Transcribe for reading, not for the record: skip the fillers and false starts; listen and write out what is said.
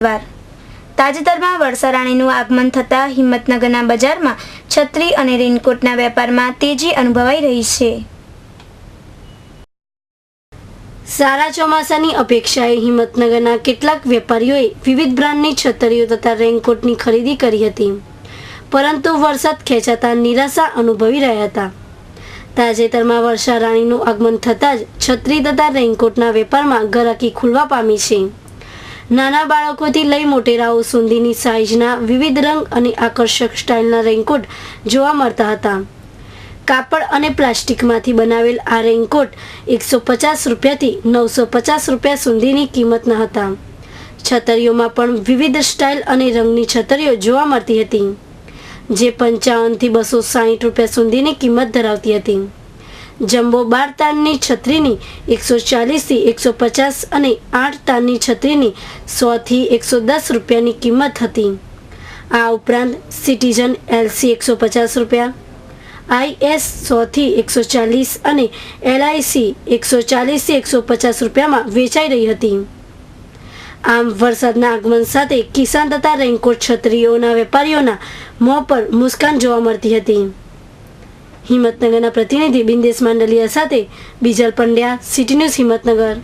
તાજેતરમાં વર્ષારાણીનું આગમન થતાં હિંમતનગરના બજારમાં છત્રી અને રેનકોટના વેપારમાં તેજી અનુભવાઈ રહી છે। સારા ચોમાસાની અપેક્ષાએ હિંમતનગરના કેટલાક વેપારીઓએ વિવિધ બ્રાન્ડની છત્રીઓ તથા રેનકોટની ખરીદી કરી હતી, પરંતુ વરસાદ ખેંચાતા નિરાશા અનુભવી રહ્યા હતા। તાજેતરમાં વર્ષારાણીનું આગમન થતાં જ છત્રી તથા રેનકોટના વેપારમાં ગરાકી ખુલવા પામી છે। નાના બાળકોથી લઈ મોટેરાઓ સુધીની સાઇઝના વિવિધ રંગ અને આકર્ષક સ્ટાઇલના રેનકોટ જોવા મળતા હતા। કાપડ અને પ્લાસ્ટિકમાંથી બનાવેલ આ રેનકોટ 150 રૂપિયાથી 950 રૂપિયા સુધીની કિંમતના હતા। છત્રીઓમાં પણ વિવિધ સ્ટાઇલ અને રંગની છત્રીઓ જોવા મળતી હતી, જે 55 થી 260 રૂપિયા સુધીની કિંમત ધરાવતી હતી। જમ્બો 12 તારની છત્રીની 140 થી 150 અને 8 તારની છત્રીની 100 થી 110 રૂપિયાની કિંમત હતી। આ ઉપરાંત સિટીઝન LC 150 રૂપિયા, IS 100 થી 140 અને LIC 140 થી 150 રૂપિયામાં વેચાઈ રહી હતી। આમ વરસાદના આગમન સાથે કિસાન તથા રેનકોટ છત્રીઓના વેપારીઓના મોં પર મુસ્કાન જોવા મળતી હતી। હિંમતનગરના પ્રતિનિધિ બિંદેશ માંડલિયા સાથે બીજલ પંડ્યા, સિટી ન્યૂઝ હિંમતનગર।